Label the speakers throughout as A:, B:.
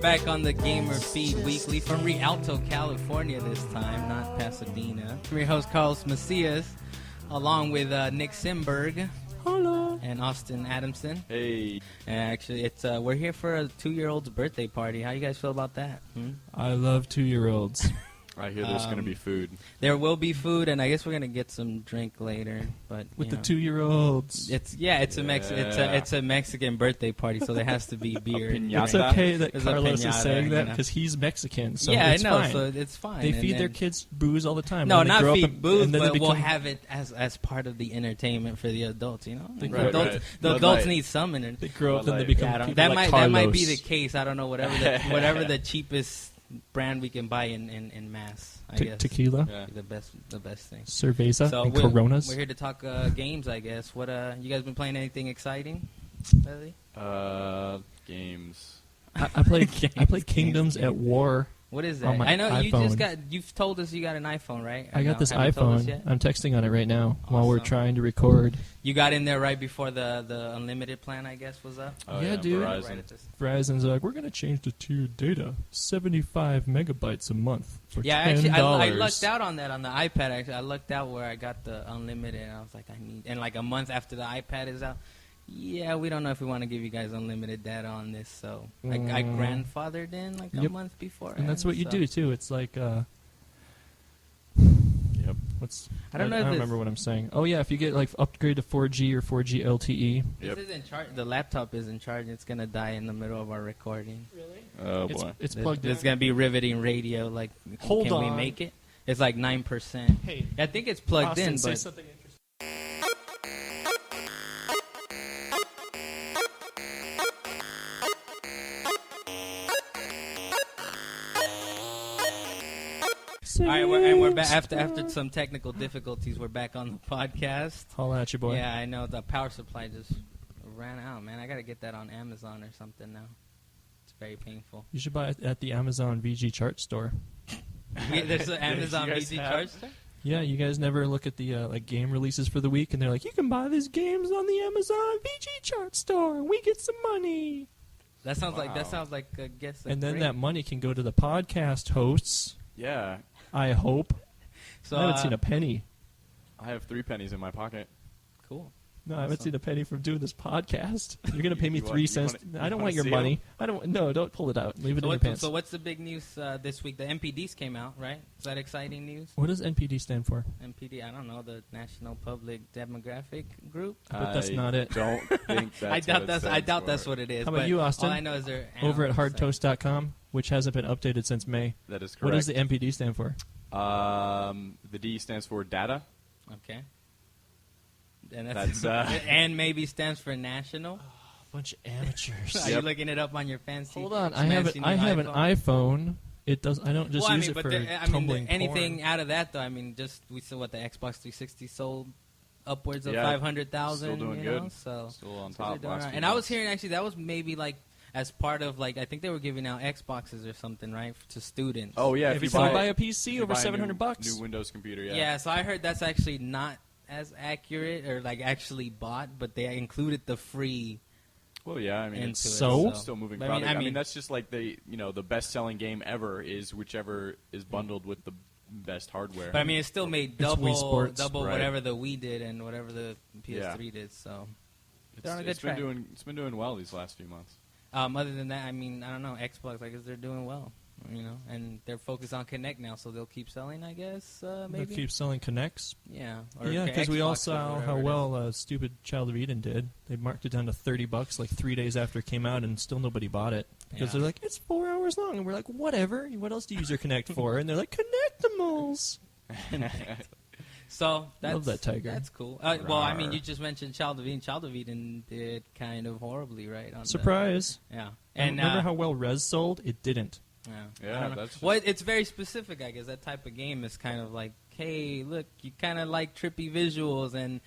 A: back on the gamrFeed Weekly from Rialto, California this time, not Pasadena. I'm your host, Carlos Macias, along with Nick Simberg.
B: Hello.
A: And Austin Adamson.
C: Hey.
A: And actually, it's we're here for a 2-year-old's birthday party. How you guys feel about that?
B: I love 2-year-olds.
C: I hear there's going to be food.
A: There will be food, and I guess we're going to get some drink later. But
B: with the 2-year-olds.
A: It's a Mexican birthday party, so there has to be beer.
B: It's okay that Carlos is saying that because he's Mexican. So
A: yeah,
B: it's
A: I know,
B: fine.
A: so it's fine.
B: They feed their kids booze all the time.
A: No, not feed booze, but we'll have it as part of the entertainment for the adults. You know, the adults need some entertainment.
B: They grow up and they become people like Carlos.
A: That might be the case. I don't know. Whatever the cheapest brand we can buy in mass. I guess
B: tequila,
A: the best thing.
B: Cerveza and Coronas.
A: We're here to talk games, I guess. What you guys been playing? Anything exciting? Really?
C: Games.
B: I played Kingdoms at War.
A: What is that?
B: On my
A: I know
B: iPhone.
A: you've told us you got an iPhone, right?
B: I got this iPhone. I'm texting on it right now while we're trying to record.
A: You got in there right before the unlimited plan, I guess, was up?
C: Oh,
B: yeah, dude. Verizon's like, we're going to change the tier data. 75 megabytes a month for $10.
A: Actually, I lucked out on that on the iPad. Actually, I lucked out where I got the unlimited, and I was like, and like a month after the iPad is out, yeah, we don't know if we want to give you guys unlimited data on this, so I grandfathered in like a month before.
B: And that's what you do, too. It's like, I don't remember what I'm saying. Oh, yeah, if you get, like, upgrade to 4G or 4G LTE.
A: This isn't charged. The laptop isn't charged. It's going to die in the middle of our recording.
B: Really?
C: Oh, boy.
B: It's plugged in.
A: It's going to be riveting radio. Like,
B: Hold on.
A: Can we make it? It's like 9%.
B: Hey.
A: I think it's plugged
B: Austin,
A: in,
B: say
A: but...
B: something interesting.
A: All right, we're back after some technical difficulties. We're back on the podcast.
B: Holla at you, boy.
A: Yeah, I know the power supply just ran out, man. I gotta get that on Amazon or something now. It's very painful.
B: You should buy it at the Amazon VG chart store.
A: There's an Amazon VG chart store.
B: Yeah, you guys never look at the like game releases for the week, and they're like, you can buy these games on the Amazon VG chart store, and we get some money.
A: That sounds like I guess.
B: And then that money can go to the podcast hosts.
C: Yeah.
B: I hope.
A: So,
B: I haven't seen a penny.
C: I have 3 pennies in my pocket.
A: Cool.
B: No, I haven't seen a penny from doing this podcast. You're going to pay me 3 cents. I don't want your
C: see
B: money. Don't pull it out. Leave it in your pants.
A: So what's the big news this week? The NPDs came out, right? Is that exciting news?
B: What does NPD stand for?
A: NPD, I don't know, the National Public Demographic Group?
B: But that's not it.
C: Don't think that's
A: I doubt that's what it is.
B: How about you, Austin?
A: All I know is they're
B: over at hardtoast.com, which hasn't been updated since May.
C: That is correct.
B: What does the NPD stand for?
C: The D stands for data.
A: Okay. And that's and maybe stands for national.
B: Bunch of amateurs.
A: Are you looking it up on your fancy?
B: Hold on, I have an iPhone. It does. I don't just use it for tumbling
A: anything
B: porn.
A: Out of that though. I mean, we saw what the Xbox 360 sold upwards of 500,000.
C: Still doing good.
A: So
C: still on top.
A: And I was hearing actually that was maybe like as part of like I think they were giving out Xboxes or something, right, to students.
C: Oh yeah,
B: if you buy a PC over $700,
C: new Windows computer. Yeah.
A: Yeah, so I heard that's actually not as accurate or like actually bought, but they included the free.
C: Well, yeah, I mean,
B: it's
C: still moving
A: but
C: product.
A: I mean,
C: that's just like the best-selling game ever is whichever is bundled with the best hardware.
A: But I mean, it still made double
C: right.
A: whatever the Wii did and whatever the PS3 did. So they're on a good track.
C: It's been doing well these last few months.
A: Other than that, I mean, I don't know. Xbox, I guess they're doing well, and they're focused on Kinect now, so they'll keep selling, I guess. Maybe
B: they'll keep selling Kinects.
A: Yeah,
B: because we all saw how well stupid Child of Eden did. They marked it down to $30 like 3 days after it came out, and still nobody bought it because they're like, it's 4 hours long, and we're like, whatever. What else do you use your Kinect for? And they're like, Kinectimals.
A: So
B: love that tiger.
A: That's cool. Well, I mean, you just mentioned Child of Eden. Child of Eden did kind of horribly, right?
B: Surprise.
A: Yeah.
B: And remember how well Rez sold? It didn't.
A: Yeah. Well, it's very specific, I guess. That type of game is kind of like, hey, look, you kind of like trippy visuals, and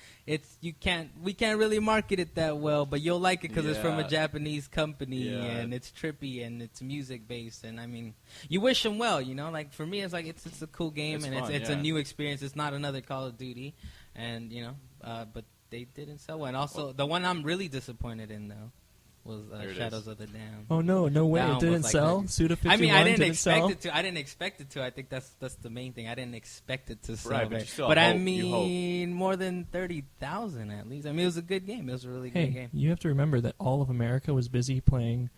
A: we can't really market it that well, but you'll like it because it's from a Japanese company, and it's trippy and it's music based, and I mean, you wish them well, Like for me, it's like it's a cool game, and fun, it's a new experience. It's not another Call of Duty, and but they didn't sell well. And also, the one I'm really disappointed in though was
C: There it
A: Shadows
C: is.
A: of the Dam.
B: Oh no way!
A: That
B: It
A: one
B: didn't
A: was like
B: sell.
A: that.
B: Suda 51
A: I mean, I didn't
B: didn't
A: expect
B: sell.
A: it to. I didn't expect it to. I think that's the main thing. I didn't expect it to sell.
C: Right, but you still
A: I
C: hope,
A: mean, more than 30,000 at least. I mean, it was a good game. It was a really good
B: Hey,
A: game.
B: you have to remember that all of America was busy playing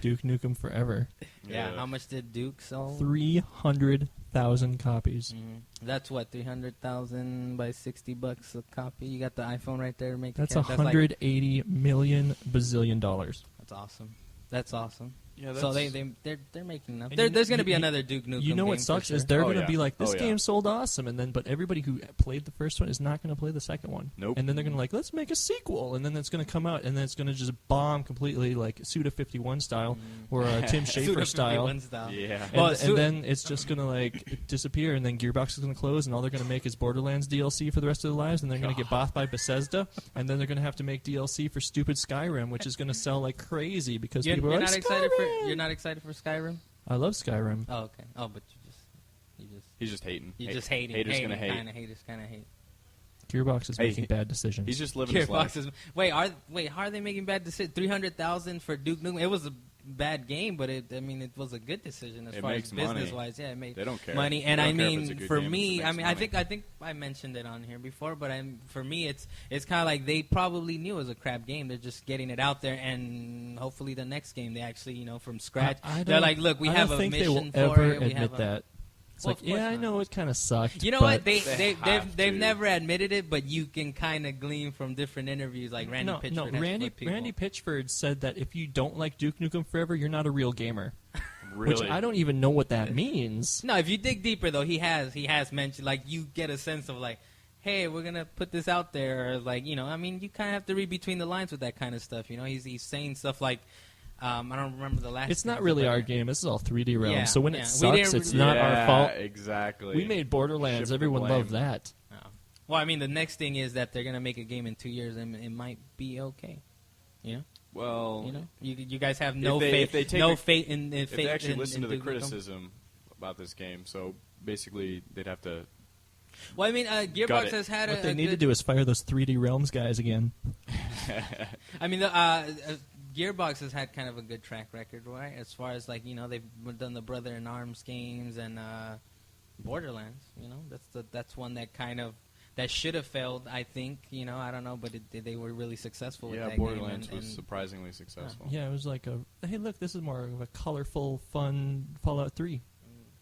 B: Duke Nukem Forever.
A: Yeah. How much did Duke sell?
B: 300,000 copies.
A: That's what, 300,000 by $60 a copy. You got the iPhone right there.
B: That's $180 million bazillion dollars.
A: That's awesome. That's awesome.
C: Yeah,
A: so they're making enough.
B: And
A: there's going to be another Duke Nukem.
B: You know what
A: game
B: sucks
A: for
B: is
A: sure.
B: they're
C: Oh,
B: going to
C: yeah.
B: be like, this
C: Oh, yeah.
B: game sold awesome, but everybody who played the first one is not going to play the second one.
C: Nope.
B: And then they're going to like, let's make a sequel, and then it's going to come out, and then it's going to just bomb completely, like Suda 51 style or Tim Schafer style.
C: Yeah.
B: And then it's just going to like disappear, and then Gearbox is going to close, and all they're going to make is Borderlands DLC for the rest of their lives, and they're going to get bought by Bethesda, and then they're going to have to make DLC for stupid Skyrim, which is going to sell like crazy because people are like,
A: You're not excited for Skyrim?
B: I love Skyrim.
A: Oh, okay. Oh, but
C: He's just hating.
A: just hating.
C: Haters gonna hate.
A: Haters kind of hate.
B: Gearbox is making bad decisions.
C: He's just living his life.
A: How are they making bad decisions? 300,000 for Duke Nukem. It was a bad game, but it was a good decision as
C: It
A: far as
C: makes money.
A: business wise. Yeah, it made
C: They don't care.
A: money. And
C: They
A: I
C: don't care if it's a
A: mean,
C: good
A: for
C: game,
A: me,
C: it
A: I
C: makes
A: mean,
C: money.
A: I think I mentioned it on here before, but for me, it's kind of like they probably knew it was a crap game. They're just getting it out there, and hopefully the next game they actually, from scratch. They're like, look, we have a mission
B: I don't think they will
A: for
B: ever
A: it. We
B: admit
A: have
B: that. It's
A: Well,
B: like,
A: of course
B: yeah, I
A: not.
B: know it kind of sucked.
A: You know
B: but
A: what? They've
C: to.
A: never admitted it, but you can kind of glean from different interviews, like Randy Pitchford.
B: No,
A: has
B: Randy
A: put people-
B: Pitchford said that if you don't like Duke Nukem Forever, you're not a real gamer.
C: Really?
B: Which I don't even know what that means.
A: No, if you dig deeper though, he has mentioned, like, you get a sense of like, hey, we're gonna put this out there, or like, I mean, you kind of have to read between the lines with that kind of stuff. He's saying stuff like, I don't remember the last.
B: It's not really our game. This is all 3D Realms.
A: Yeah,
B: so when
A: yeah.
B: it
A: We
B: sucks,
A: didn't
B: it's not our fault.
C: Exactly.
B: We made Borderlands.
C: Shift the
B: Everyone
C: blame.
B: loved that.
A: Oh. Well, I mean, the next thing is that they're gonna make a game in 2 years, and it might be okay.
C: Well,
A: you guys have no
C: if they
A: faith,
C: take
A: no
C: a-
A: faith in
C: if they actually listen to the
A: Duke Nukem.
C: criticism about this game, so basically they'd have to.
A: Well, I mean,
C: Got
A: Gearbox
C: it.
A: has had
B: What
A: a
B: they need to
A: good-
B: do is fire those 3D Realms guys again.
A: I mean, Gearbox has had kind of a good track record, right? As far as like they've done the Brother in Arms games and Borderlands. That's one that kind of that should have failed. I think I don't know, but they were really successful with that
C: Borderlands
A: game.
C: was surprisingly successful.
B: Yeah, it was like hey, look, this is more of a colorful, fun Fallout 3.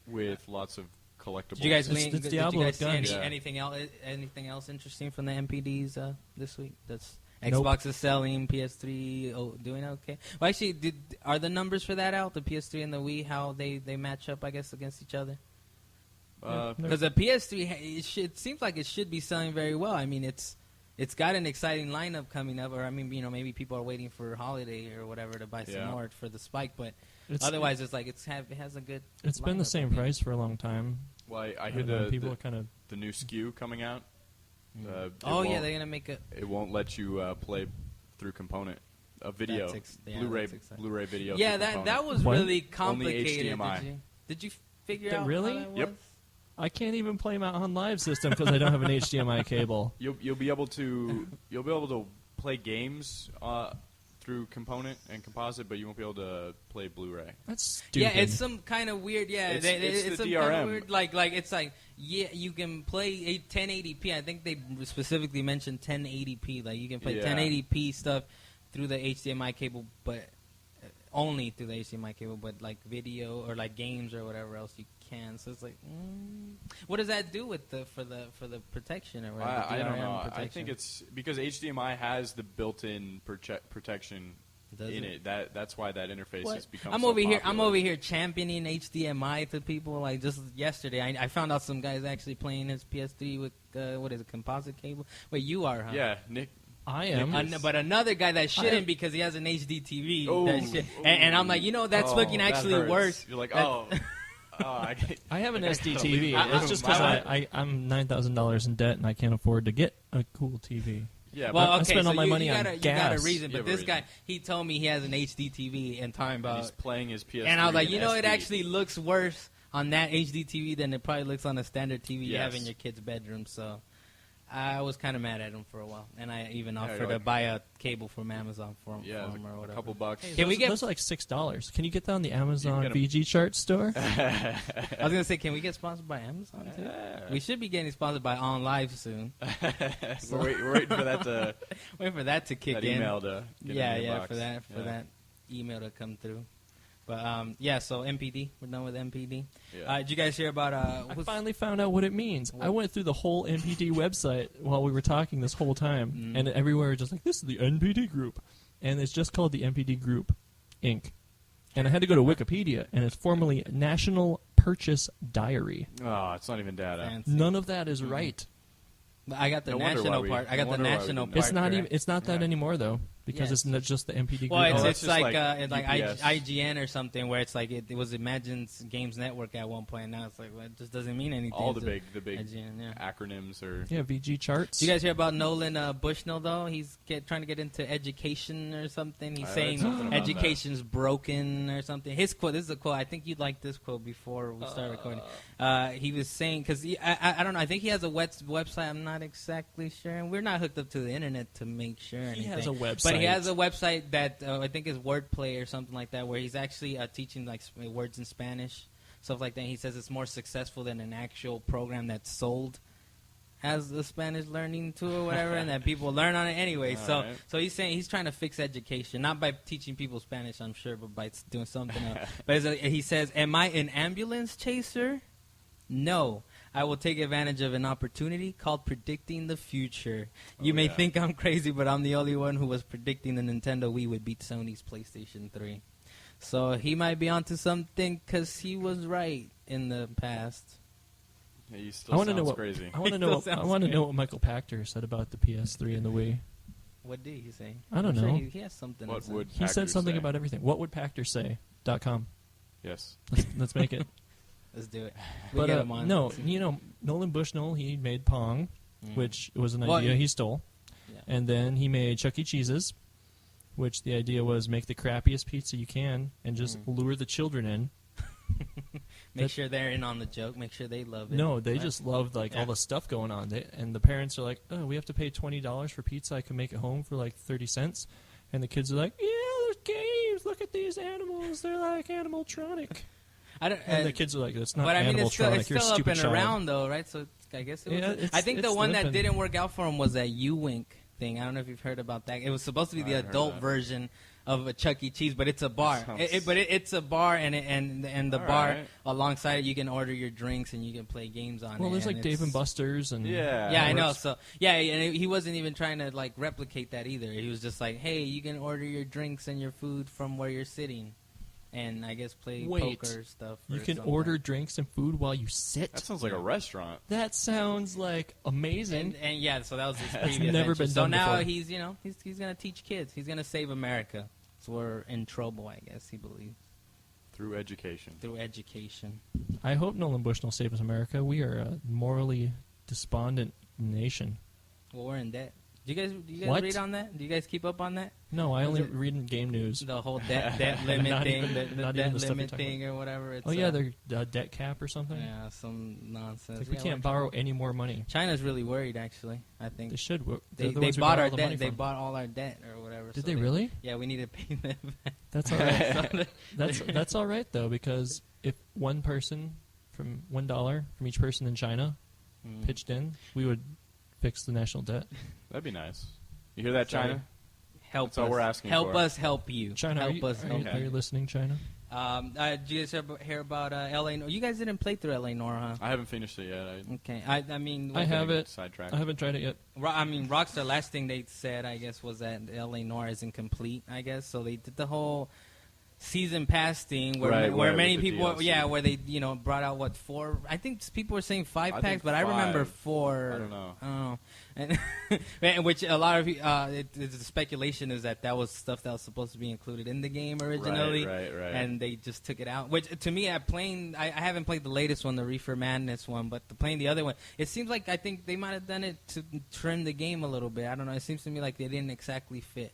C: With lots of collectibles.
A: Did you guys,
B: It's
A: did you
B: Diablo
A: guys
B: with
A: see
B: guns.
A: anything else interesting from the NPDs this week? That's
B: Nope.
A: Xbox is selling, PS3 doing okay. Well, actually, are the numbers for that out? The PS3 and the Wii, how they match up, I guess, against each other? Because the PS3, it seems like it should be selling very well. I mean, it's got an exciting lineup coming up, or I mean, maybe people are waiting for holiday or whatever to buy some more for the spike, but otherwise, it's like it has a good.
B: It's been the same
A: lineup.
B: price for a long time.
C: Well, I hear
B: people are kind of
C: the new SKU coming out.
A: Yeah, they're gonna make a.
C: It won't let you play through component. A video, Blu-ray video.
A: Yeah,
C: through
A: that
C: component.
A: was
B: What?
A: really complicated.
C: HDMI.
A: Did you figure
B: That
A: out
B: really?
A: how that
C: Yep.
A: was?
B: I can't even play my on live system because I don't have an HDMI cable.
C: You'll be able to play games through component and composite, but you won't be able to play Blu-ray.
B: That's stupid.
A: Yeah, it's some kind of weird. Yeah,
C: It's the
A: some
C: DRM.
A: kind of weird. Like it's like you can play 1080p. I think they specifically mentioned 1080p. Like you can play 1080p stuff through the HDMI cable, but only through the HDMI cable. But like video or like games or whatever else you can. So it's like, what does that do with for the protection or whatever?
C: I don't
A: DRM
C: know. I
A: protection?
C: think it's because HDMI has the built-in protection in it. That's why that interface has become.
A: I'm
C: so
A: over here.
C: popular.
A: I'm over here championing HDMI to people. Like just yesterday, I found out some guys actually playing his PS3 with what is it, composite cable? Wait, you are, huh?
C: Yeah, Nick.
B: I am.
A: But another guy that shouldn't because he has an HD TV.
C: Oh,
A: and I'm like, that's looking
C: that
A: actually
C: hurts.
A: worse.
C: You're like,
A: That-
B: I have an SD TV.
A: I-
B: It's just because I'm $9,000 in debt and I can't afford to get a cool TV.
C: Yeah,
A: Well,
B: I
A: okay,
B: spend
A: so
B: all my money
A: you
B: on
A: got a
B: gas.
A: reason,
C: You
A: but
C: have a
A: this
C: reason.
A: guy, he told me he has an HD TV and talking
C: but
A: about,
C: he's playing his PS3.
A: and I was like,
C: in
A: it
C: SD.
A: actually looks worse on that HD TV than it probably looks on a standard TV you have
C: Yes.
A: in your kid's bedroom. So, I was kind of mad at him for a while, and I even offered to buy a cable from Amazon for him, or whatever.
C: A couple bucks.
B: Hey, those are like $6. Can you get that on the Amazon VG Chart store?
A: I was gonna say, can we get sponsored by Amazon too? We should be getting sponsored by On Live soon.
C: We're waiting for that to
A: kick in.
C: Email to get in the inbox.
A: for that email to come through. But so MPD, we're done with MPD.
C: Yeah.
A: Did you guys hear about?
B: I finally found out what it means. I went through the whole NPD website while we were talking this whole time, and everywhere just like, this is the NPD group, and it's just called the NPD Group, Inc. And I had to go to Wikipedia, and it's formerly National Purchase Diary.
C: Oh, it's not even data.
A: Fancy.
B: None of that is right.
A: I got the national part. I got the national part.
B: It's not even. It's not that anymore though, because it's not just the MPD group.
A: Well, it's like
C: UPS.
A: IGN or something where it's like it was Imagine's Games Network at one point. And now it's like, well, it just doesn't mean anything.
C: All the big
A: IGN,
C: acronyms or
B: VG charts.
A: Did you guys hear about Nolan Bushnell though? He's trying to get into education or something. He's saying education's broken or something. His quote. This is a quote. I think you'd like this quote before we start recording. He was saying, because I don't know. I think he has a website. I'm not exactly sure, and we're not hooked up to the internet to make sure. Anything.
B: He has a website,
A: but he has a website that I think is wordplay or something like that, where he's actually teaching like words in Spanish, stuff like that. He says it's more successful than an actual program that's sold as a Spanish learning tool or whatever, and that people learn on it anyway. So he's saying he's trying to fix education, not by teaching people Spanish, I'm sure, but by doing something else. But he says, "Am I an ambulance chaser? No. I will take advantage of an opportunity called predicting the future. You may think I'm crazy, but I'm the only one who was predicting the Nintendo Wii would beat Sony's PlayStation 3. So he might be onto something because he was right in the past.
C: Yeah, he still sounds crazy.
B: I want to know. I want to know what Michael Pachter said about the PS3 and the Wii.
A: What did he say?
B: I don't know.
A: Sure he has something.
C: What would
B: he said something about everything? What would Pachter say? .com.
C: Yes.
B: Let's make it.
A: Let's do it.
B: But no, Nolan Bushnell, he made Pong, which was an idea he stole. Yeah. And then he made Chuck E. Cheese's, which the idea was make the crappiest pizza you can and just lure the children in.
A: Make sure they're in on the joke. Make sure they love it.
B: No, they just loved all the stuff going on. And the parents are like, oh, we have to pay $20 for pizza. I can make it home for like 30 cents. And the kids are like, yeah, there's games. Look at these animals. They're like animatronic. And the kids are like, "That's not animatronic.
A: It's still up and around, though, right?" So I guess it was. I think the one that didn't work out for him was that U-Wink thing. I don't know if you've heard about that. It was supposed to be the adult version of a Chuck E. Cheese, but it's a bar. It's a bar, and the bar alongside it, you can order your drinks and you can play games on it.
B: Well, there's like Dave and Buster's and
A: I know. So and he wasn't even trying to like replicate that either. He was just like, "Hey, you can order your drinks and your food from where you're sitting." And I guess play poker stuff.
B: You can order drinks and food while you sit?
C: That sounds like a restaurant.
B: That sounds like amazing.
A: And so that was his previous
B: never been done
A: before. So now
B: before.
A: he's going to teach kids. He's going to save America. So we're in trouble, I guess, he believes.
C: Through education.
B: I hope Nolan Bushnell saves America. We are a morally despondent nation.
A: Well, we're in debt. Do you guys read on that? Do you guys keep up on that?
B: No, I only read in game news.
A: The whole debt limit thing, the debt limit thing or whatever. It's,
B: their debt cap or something?
A: Yeah, some nonsense.
B: Like we can't borrow any more money.
A: China's really worried, actually, I think.
B: They should.
A: They bought our debt. They bought all our debt or whatever.
B: Did they really?
A: Yeah, we need to pay them back.
B: That's all right. That's all right, though, because if one person from $1 from each person in China pitched in, we would fix the national debt.
C: That'd be nice. You hear that, China?
A: Help
C: That's
A: us.
C: all we're asking
A: help
C: for.
A: us help you.
B: China,
A: help us help
B: Are you listening, China?
A: Did you guys hear about L.A. You guys didn't play through L.A. Noire, huh?
C: I haven't finished it yet.
A: Okay. I mean...
B: I have it.
C: Sidetracked.
B: I haven't tried it yet.
A: I mean, Rockstar, last thing they said, I guess, was that L.A. Noire isn't complete, I guess. So they did the whole season pass thing where many people, where they, brought out, 4? I think people were saying 5 packs, but 5. I remember 4.
C: I don't know.
A: And which a lot of the speculation is that was stuff that was supposed to be included in the game originally,
C: right.
A: And they just took it out. Which to me, I haven't played the latest one, the Reefer Madness one, but playing the other one, it seems like I think they might have done it to trim the game a little bit. I don't know. It seems to me like they didn't exactly fit.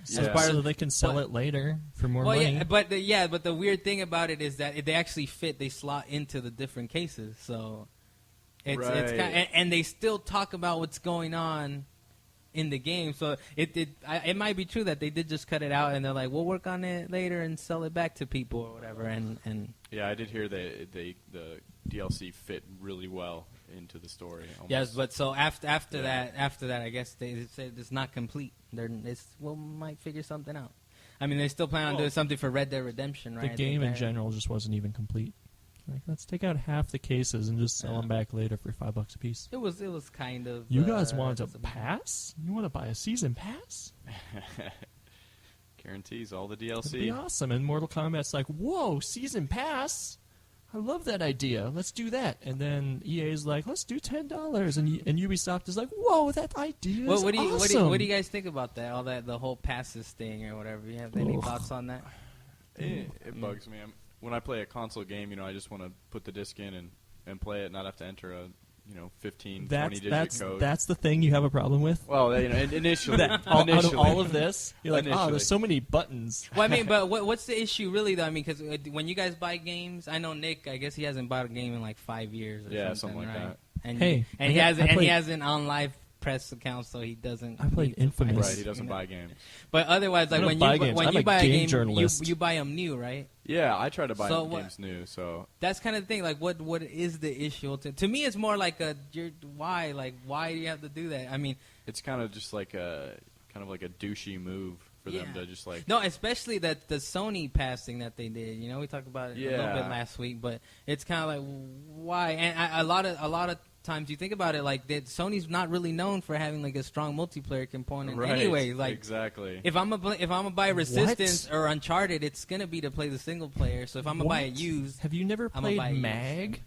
B: So they can sell it later for more money.
A: Yeah, but the weird thing about it is that they actually fit. They slot into the different cases. So It's and they still talk about what's going on in the game. So it might be true that they did just cut it out and they're like, we'll work on it later and sell it back to people or whatever. And
C: yeah, I did hear that the DLC fit really well into the story. Almost.
A: Yes, but so after that, I guess they said it's not complete. Might figure something out. I mean, they still plan on doing something for Red Dead Redemption, right?
B: The game in general just wasn't even complete. Like, let's take out half the cases and just sell them back later for $5 a piece.
A: It was kind of.
B: You guys want a pass? You want to buy a season pass?
C: Guarantees all the DLC.
B: That'd be awesome. And Mortal Kombat's like, whoa, season pass? I love that idea. Let's do that. And then EA's like, let's do $10. And Ubisoft is like, whoa, that idea is awesome.
A: What do you guys think about that? All that, the whole passes thing or whatever. You have any thoughts on that?
C: It bugs me. When I play a console game, I just want to put the disc in and play it, not have to enter a 15, 20-digit code.
B: That's the thing you have a problem with?
C: Well, initially.
B: Out of all of this, you're like, there's so many buttons.
A: Well, I mean, but what's the issue really, though? I mean, because when you guys buy games, I know Nick, I guess he hasn't bought a game in like 5 years or something like
C: that.
A: And
B: he
A: hasn't on live press account, so he doesn't.
B: I played Infamous.
C: Right, he doesn't buy games.
A: But otherwise, like when you buy a game, you buy them new, right?
C: Yeah, I try to buy games new. So
A: that's kind of the thing. Like, what is the issue? To me, it's more like why? Like, why do you have to do that? I mean,
C: it's kind of just like a douchey move for them to just like.
A: No, especially the Sony passing that they did. We talked about it a little bit last week, but it's kind of like why? And a lot of times you think about it, like Sony's not really known for having like a strong multiplayer component anyway. Like
C: exactly.
A: If I'm gonna buy Resistance or Uncharted, it's gonna be to play the single player. So if I'm gonna buy it used,
B: have you never played Mag?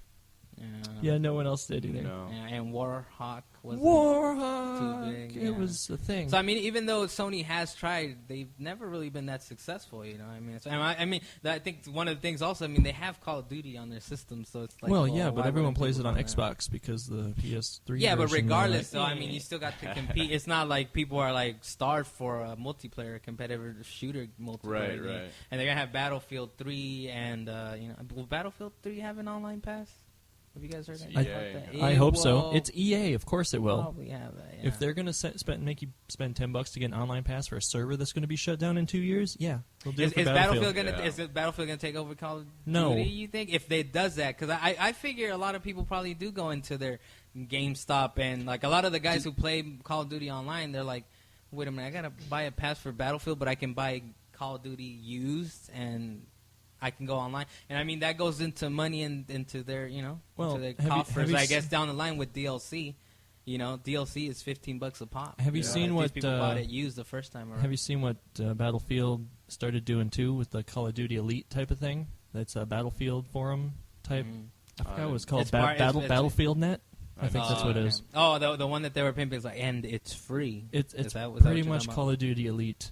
B: Yeah, no one else did either.
C: No.
A: Yeah, and Warhawk wasn't too big.
B: It was a thing.
A: So I mean, even though Sony has tried, they've never really been that successful. What I mean? So, I think one of the things also, they have Call of Duty on their system, so it's like.
B: But everyone plays it on Xbox because the PS3.
A: Yeah, but regardless, though, you still got to compete. It's not like people are like starved for a multiplayer competitive shooter multiplayer game.
C: Right.
A: And they're gonna have Battlefield 3, and will Battlefield 3 have an online pass? Have you guys heard that?
B: I hope so. It's EA, of course it will.
A: Probably have that,
B: If they're going to make you spend $10 to get an online pass for a server that's going to be shut down in 2 years, they'll do it for Battlefield.
A: Is Battlefield going to take over Call of
B: No.
A: Duty, you think? If it does that, because I figure a lot of people probably do go into their GameStop, and like a lot of the guys who play Call of Duty online, they're like, wait a minute, I got to buy a pass for Battlefield, but I can buy Call of Duty used, and I can go online, and that goes into money into their, into their coffers. I guess down the line with DLC, DLC is $15 a pop.
B: Have you seen what
A: people bought it used the first time around?
B: Have you seen what Battlefield started doing too with the Call of Duty Elite type of thing? That's a Battlefield forum type. I forgot what it was called. Battlefield Net. I think that's what it is.
A: Oh, the one that they were pimping is like, and it's free.
B: It's pretty much Call of Duty Elite.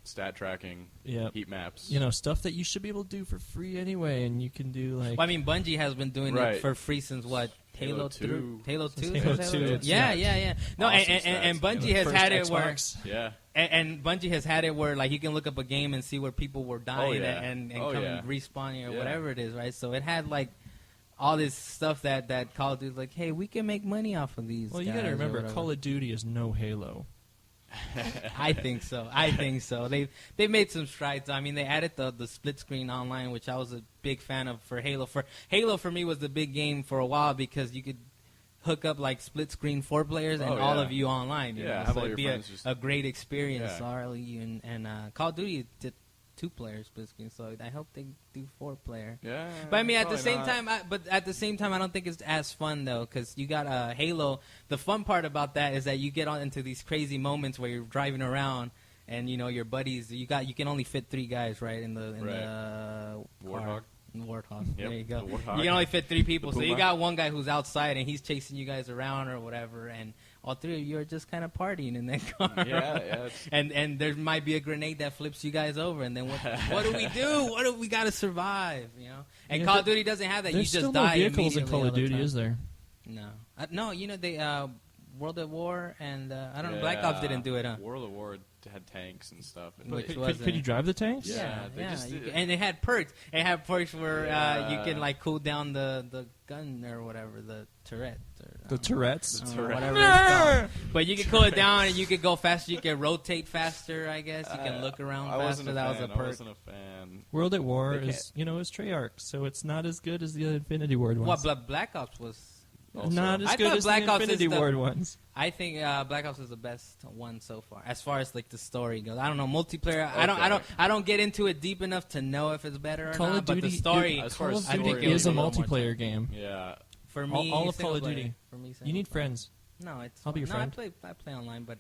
C: Stat tracking, heat maps.
B: Stuff that you should be able to do for free anyway, and you can do like.
A: Well, Bungie has been doing it for free since what? Halo 2? Halo 2? Yeah. No, awesome and Bungie has had it
C: Xbox.
A: where. And Bungie has had it where like you can look up a game and see where people were dying and come respawning or whatever it is, right? So it had like all this stuff that Call of Duty is like, hey, we can make money off of these.
B: Well, you got to remember, Call of Duty is no Halo.
A: I think so. They made some strides. They added the split screen online, which I was a big fan of for Halo. Halo for me was the big game for a while because you could hook up like split screen 4 players and all of you online. So it'd be a great experience. And Call of Duty did 2-player split screen, so I hope they do 4-player.
C: Yeah,
A: but at the same time, I don't think it's as fun though, because you got Halo. The fun part about that is that you get on into these crazy moments where you're driving around and your buddies. You can only fit 3 guys, right, in the
C: Warthog.
A: Yep, there you go.
C: You
A: can only fit 3 people, so you got one guy who's outside and he's chasing you guys around or whatever, and all 3 of you are just kind of partying in that car.
C: Yeah.
A: And there might be a grenade that flips you guys over, and then what do we do? What do we got to survive? And Call of Duty doesn't have that. You just die immediately.
B: There's still no vehicles in Call of Duty, is there?
A: No. No. They World at War, and I don't know. Black Ops didn't do it, huh?
C: World at War had tanks and stuff.
B: Could you drive the tanks?
A: Yeah. And it had perks. It had perks where you can like cool down the gun or whatever, the turret.
B: The Tourette's?
A: Whatever it's called. But you can cool it down and you can go faster. You can rotate faster, I guess. You can look around faster. That was a perk.
C: I wasn't a fan.
B: World at War is Treyarch, so it's not as good as the Infinity Ward ones.
A: What, Black Ops was...
B: Also. Not as good as Black the Infinity Ward ones.
A: I think Black Ops is the best one so far, as far as like the story goes. I don't know multiplayer. Okay. I don't get into it deep enough to know if it's better or
B: Call
A: not.
B: of Duty,
A: but the story,
B: Call of Duty is a multiplayer game.
C: Yeah.
A: For me,
B: all of Call of Duty.
A: For me,
B: you need friends.
A: No,
B: I'll be your friend.
A: I play online, but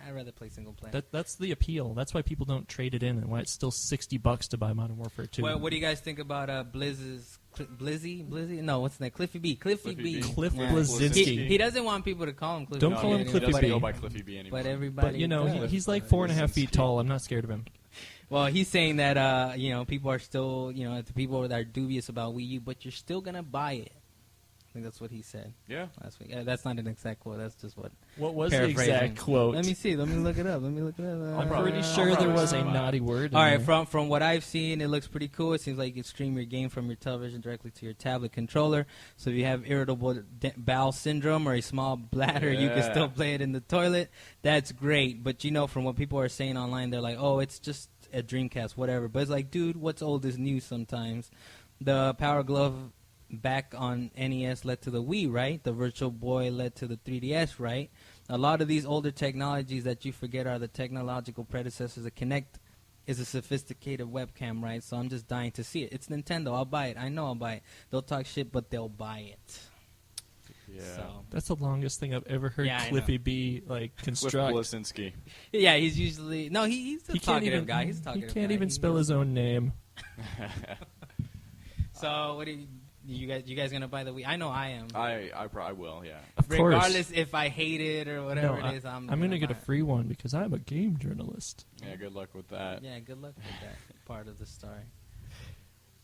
A: I'd rather play single player.
B: That's the appeal. That's why people don't trade it in, and why it's still $60 to buy Modern Warfare 2.
A: What do you guys think about Blizz's Blizzy? No, what's that? Cliffy B.
B: Cliff Bleszinski.
A: He doesn't want people to call him Cliffy.
B: Don't call him Cliffy B.
C: He doesn't go by Cliffy B anymore.
A: But everybody.
B: But he's like 4.5 feet tall. I'm not scared of him.
A: Well, he's saying that people are still the people that are dubious about Wii U, but you're still gonna buy it. I think that's what he said.
C: Yeah.
A: Last week. That's not an exact quote. That's just what.
B: What was the exact quote?
A: Let me see. Let me look it up.
B: I'm pretty sure there was a naughty word.
A: All right. From what I've seen, it looks pretty cool. It seems like you can stream your game from your television directly to your tablet controller. So if you have irritable bowel syndrome or a small bladder, you can still play it in the toilet. That's great. But from what people are saying online, they're like, oh, it's just a Dreamcast, whatever. But it's like, dude, what's old is new sometimes. The Power Glove back on NES led to the Wii, right? The Virtual Boy led to the 3DS, right? A lot of these older technologies that you forget are the technological predecessors. A Kinect is a sophisticated webcam, right? So I'm just dying to see it. It's Nintendo. I'll buy it. I know I'll buy it. They'll talk shit, but they'll buy it.
C: Yeah.
A: So.
B: That's the longest thing I've ever heard Cliffy B construct.
C: Cliff Bleszinski.
A: Yeah, he's usually... No, he's a talkative guy. He's a talkative guy.
B: He can't even spell his own name.
A: So, what do you guys gonna buy the Wii? I know I am.
C: I will, yeah.
B: Of course.
A: Regardless if I hate it or whatever it is, I'm
B: gonna get a free one because I'm a game journalist.
C: Yeah, good luck with that.
A: Yeah, good luck with that part of the story.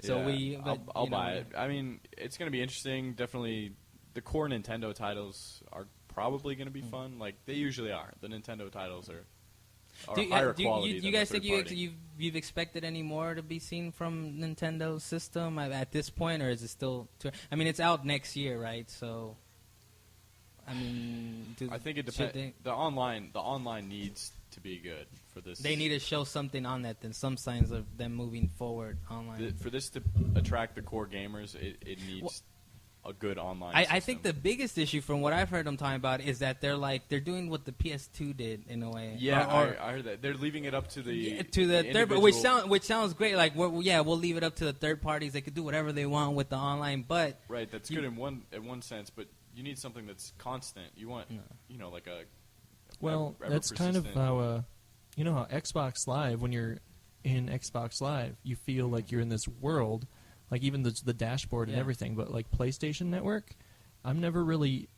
C: Yeah, so I'll buy it. I mean, it's gonna be interesting. Definitely, the core Nintendo titles are probably gonna be fun. Like they usually are. The Nintendo titles are higher quality.
A: Do you guys think you've expected any more to be seen from Nintendo's system at this point, or is it still? I mean, it's out next year, right? So, I mean,
C: I think it depends. The online needs to be good for this.
A: They need to show something on that, then some signs of them moving forward online.
C: For this to attract the core gamers, it needs a good online system.
A: I think the biggest issue from what I've heard them talking about is that they're doing what the PS2 did in a way.
C: Yeah, I heard that. They're leaving it up to the
A: third, which sounds great. Like we'll leave it up to the third parties. They could do whatever they want with the online, but
C: right, that's good in one sense, but you need something that's constant. You want like a
B: that's kind of how how Xbox Live, when you're in Xbox Live, you feel like you're in this world. Like even the dashboard and everything, but like PlayStation Network, I'm never really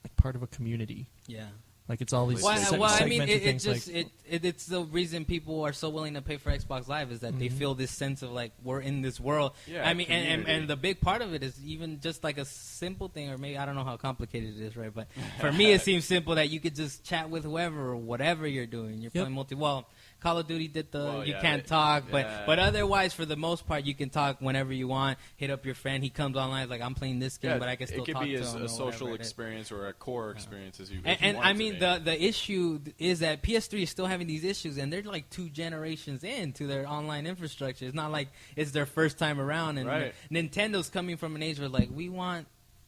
B: like part of a community.
A: Yeah,
B: like it's all these.
A: I mean, it's the reason people are so willing to pay for Xbox Live is that they feel this sense of like we're in this world.
C: Yeah,
A: I mean, and the big part of it is even just like a simple thing, or maybe I don't know how complicated it is, right? But for me, it seems simple that you could just chat with whoever or whatever you're doing. You're playing Call of Duty did you can't talk, but otherwise, for the most part, you can talk whenever you want. Hit up your friend. He comes online, like, I'm playing this game, but I can still talk to him.
C: It could be a social experience or a core experience, as you
A: and I mean, the issue is that PS3 is still having these issues, and they're like 2 generations into their online infrastructure. It's not like it's their first time around, and Nintendo's coming from an age where, like, we want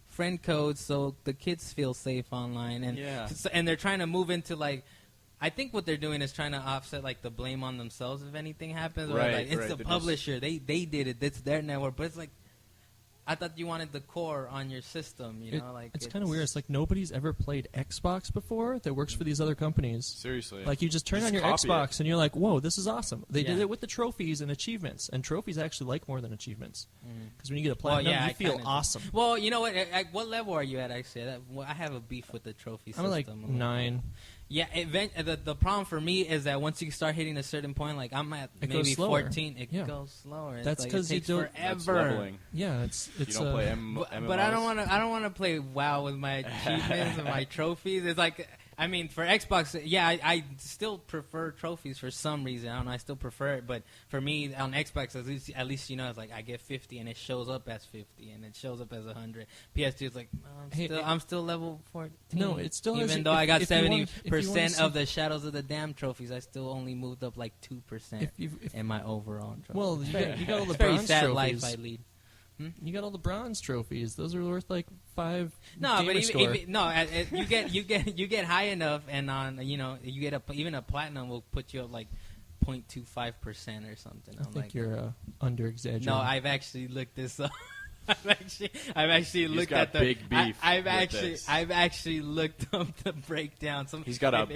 A: friend codes so the kids feel safe online, and they're trying to move into, like, I think what they're doing is trying to offset like the blame on themselves if anything happens. Or like it's the publisher. They did it. It's their network. But it's like I thought you wanted the core on your system. It's
B: kind of weird. It's like nobody's ever played Xbox before that works for these other companies.
C: Seriously,
B: like you just turn on your Xbox and you're like, whoa, this is awesome. They did it with the trophies and achievements, and trophies actually like more than achievements because when you get a platinum, you feel awesome.
A: Well, you know what? At what level are you at? Actually, I have a beef with the trophy system.
B: I'm like 9.
A: Yeah, the problem for me is that once you start hitting a certain point, like I'm at maybe 14, it goes slower.
B: That's because
A: it takes
B: you don't.
A: forever.
B: Yeah, it's.
C: You don't play MMOs?
A: But I don't want to play WoW with my achievements and my trophies. It's like. I mean, for Xbox, yeah, I still prefer trophies for some reason. I don't know, I still prefer it, but for me on Xbox, at least you know, it's like I get 50 and it shows up as 50 and it shows up as 100. PS2 is like I'm still level 14.
B: No, it still
A: even though I got 70% of the Shadows of the Dam trophies, I still only moved up like 2% in my overall trophy.
B: Well, you got all the
A: very
B: bronze
A: sad
B: trophies.
A: life I lead.
B: You got all the bronze trophies. Those are worth like 5.
A: No, but you get high enough, and on you get even a platinum will put you up like 0.25% or something.
B: I think you're under exaggerating.
A: No, I've actually looked this up. I've actually looked at the
C: big beef.
A: I've actually looked up the breakdown.
C: He's got a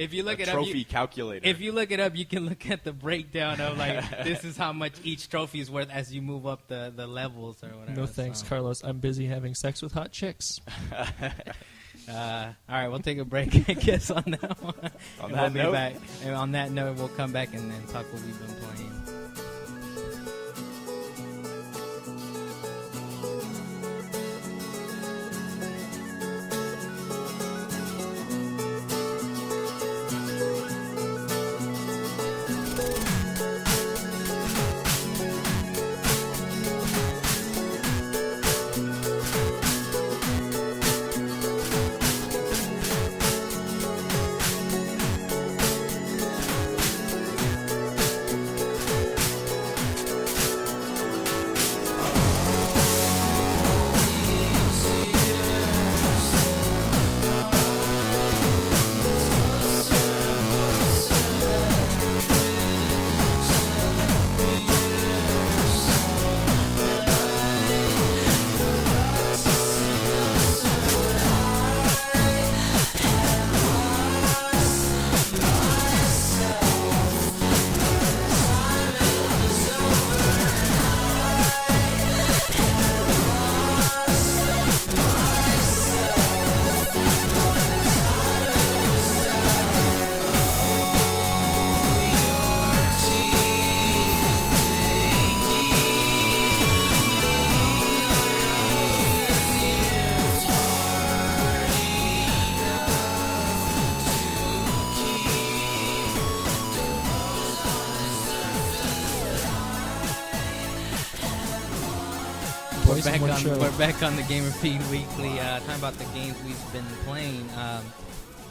C: trophy calculator.
A: If you look it up, you can look at the breakdown of like this is how much each trophy is worth as you move up the levels or whatever.
B: No thanks, Carlos. I'm busy having sex with hot chicks.
A: All right, we'll take a break, I guess, on that one.
C: On that note,
A: back. And on that note, we'll come back and then talk what we've been playing. We're back on the gamrFeed Weekly, talking about the games we've been playing.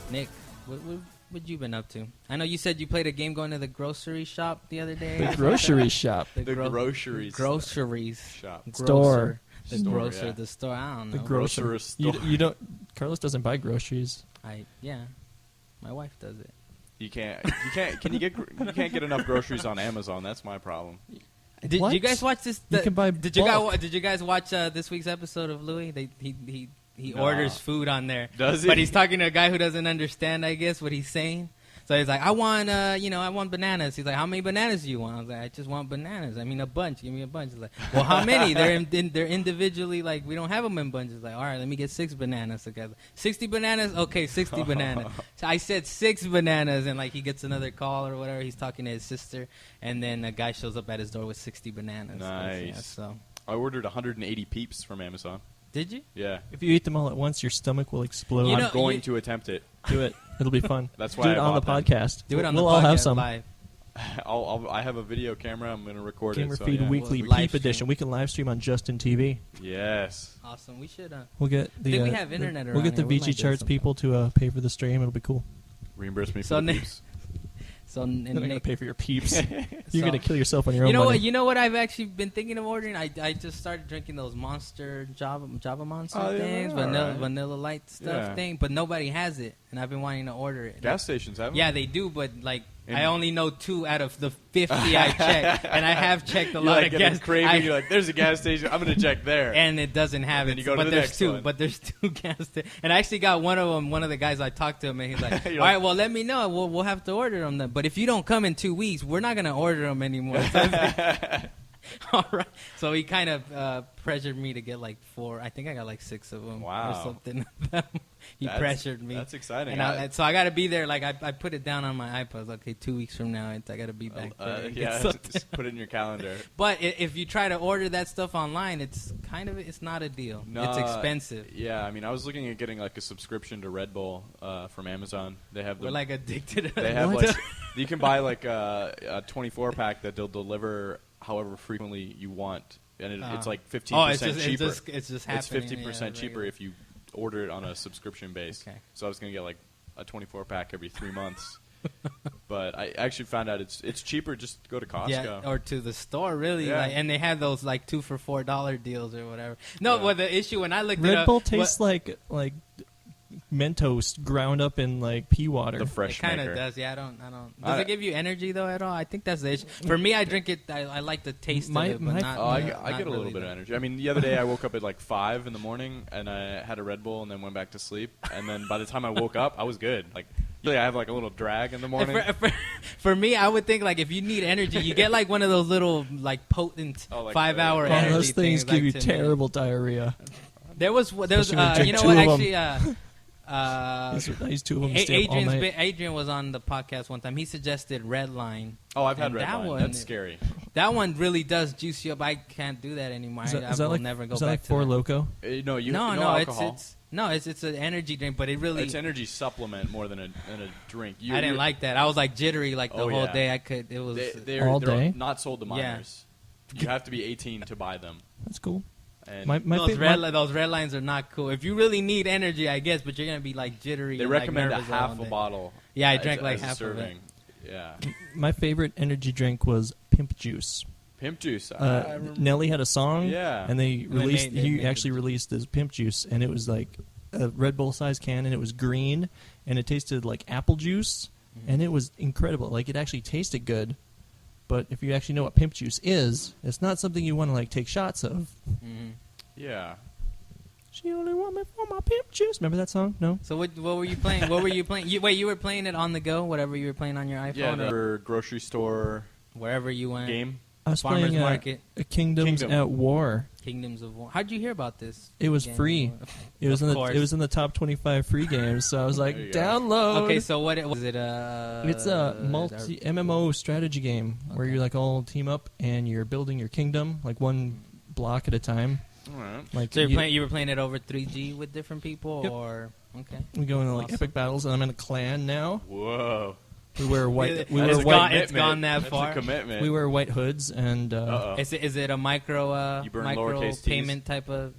A: Nick, what you been up to? I know you said you played a game going to the grocery shop the other day.
B: The grocery shop.
C: The groceries
A: shop.
B: Store.
A: The
C: store,
A: grocer.
C: yeah.
A: The store. I don't know.
B: The grocery store. You don't. Carlos doesn't buy groceries.
A: Yeah. My wife does it.
C: You can't. You can't get enough groceries on Amazon. That's my problem.
A: Did you guys watch this?
B: You can buy
A: did you guys watch this week's episode of Louis? He orders food on there.
C: Does he?
A: But he's talking to a guy who doesn't understand, I guess, what he's saying. So he's like, I want bananas. He's like, how many bananas do you want? I was like, I just want bananas. I mean, a bunch. Give me a bunch. He's like, well, how many? They're individually, like, we don't have them in bunches. Like, all right, let me get 6 bananas together. 60 bananas? Okay, 60 bananas. So I said 6 bananas, and, like, he gets another call or whatever. He's talking to his sister, and then a guy shows up at his door with 60 bananas.
C: Nice.
A: So
C: I ordered 180 peeps from Amazon.
A: Did you?
C: Yeah.
B: If you eat them all at once, your stomach will explode.
C: I'm going to attempt it.
B: Do it. It'll be fun.
C: That's why
B: do it on the podcast.
A: Do it on the podcast.
B: We'll all have some.
A: Live.
C: I have a video camera. I'm going to record it.
B: gamrFeed Weekly
A: We'll
B: Peep Edition. We can live stream on Justin TV.
C: Yes.
A: Awesome. We should.
B: We'll get the.
A: I think we have internet around
B: We'll get the
A: here. We
B: VG
A: might do
B: Charts
A: something.
B: people to pay for the stream. It'll be cool.
C: Reimburse me for
A: So
C: the peeps.
B: They're not going to pay for your peeps. You're
A: So-
B: going to kill yourself on your own
A: You know
B: money.
A: what? You know what I've actually been thinking of ordering. I just started drinking those Monster Java Monster things, vanilla light stuff thing, but nobody has it, and I've been wanting to order it.
C: Gas stations have them?
A: Yeah, they do, but like I only know 2 out of the 50 I checked, and I have checked a lot of gas.
C: Craving. You're like, there's a gas station. I'm going to check there.
A: And it doesn't have
C: And
A: it.
C: then you go to
A: but
C: the
A: there's
C: next
A: 2.
C: one.
A: But there's 2 gas stations. And I actually got one of them. One of the guys I talked to him, and he's like, "All right, well, let me know. We'll have to order them then. But if you don't come in 2 weeks, we're not going to order them anymore." So All right. So he kind of pressured me to get like 4. I think I got like 6 of them.
C: Wow.
A: Or something. He pressured me.
C: That's exciting.
A: And so I got to be there. Like I put it down on my iPod. Okay, 2 weeks from now, I got to be back there.
C: Just put it in your calendar.
A: But if you try to order that stuff online, it's not a deal. No, it's expensive.
C: Yeah, I mean, I was looking at getting like a subscription to Red Bull from Amazon.
A: We're like addicted.
C: They have like you can buy like a 24 pack that they'll deliver however frequently you want, and it's like 15% cheaper.
A: It's just happening.
C: It's 50% cheaper if you order it on a subscription base.
A: Okay.
C: So I was gonna get like a 24 pack every 3 months. But I actually found out it's cheaper just to go to Costco.
A: Or to the store, really.
C: Yeah.
A: Like, and they had those like 2 for $4 deals or whatever. No, well, the issue when I looked
B: Red
A: it up,
B: Bull tastes like Mentos ground up in like pea water.
C: The fresh
A: it kind of does. Yeah, I don't. Does it give you energy though at all? I think that's the issue. For me, I drink it. I like the taste of it, but not.
C: I get a little bit of energy. I mean, the other day I woke up at like 5 in the morning and I had a Red Bull and then went back to sleep. And then by the time I woke up, I was good. Like. Usually I have like a little drag in the morning.
A: For me, I would think like if you need energy, you get like one of those little like potent 5-hour energy
B: those things give you
A: to
B: terrible diarrhea.
A: There was you know what actually
B: these 2 of them stay up all night.
A: Adrian was on the podcast one time. He suggested Redline.
C: Oh, I've had Redline. That's scary.
A: That one really does juice you up. I can't do that anymore. I will never go back to that.
B: Is that like 4 Loko?
C: No alcohol.
A: It's an energy drink, but it really...
C: It's energy supplement more than a drink.
A: I didn't like that. I was like jittery like the whole day. It was...
C: They're not sold to minors. Yeah. You have to be 18 to buy them.
B: That's cool.
C: And
A: those red lines are not cool. If you really need energy, I guess, but you're going to be like jittery.
C: They recommend a half a bottle.
A: Yeah, I drank like half of it.
C: Yeah.
B: My favorite energy drink was Pimp Juice.
C: Pimp Juice.
B: Nelly had a song, and they released. He actually released his Pimp Juice, and it was like a Red Bull size can, and it was green, and it tasted like apple juice, and it was incredible. Like it actually tasted good, but if you actually know what Pimp Juice is, it's not something you want to like take shots of.
A: Mm-hmm.
C: Yeah.
B: She only want me for my Pimp Juice. Remember that song? No.
A: So what were you playing? What were you playing? You were playing it on the go, whatever you were playing on your iPhone.
C: Yeah, or grocery store,
A: wherever you went.
C: Game.
B: I was
A: Farmer's
B: playing
A: Market.
B: Kingdoms at War.
A: Kingdoms of War. How'd you hear about this?
B: It was free. It was in the top 25 free games. So I was like, download.
A: Okay, so what was it?
B: It's a multi MMO strategy game where you like all team up and you're building your kingdom like one block at a time.
C: All right.
A: Like so you were playing it over 3G with different people, or okay?
B: We go into like epic battles, and I'm in a clan now.
C: Whoa.
B: We wear white.
A: It's gone that far.
C: That's a commitment.
B: We wear white hoods, and
A: is it a micro payment type of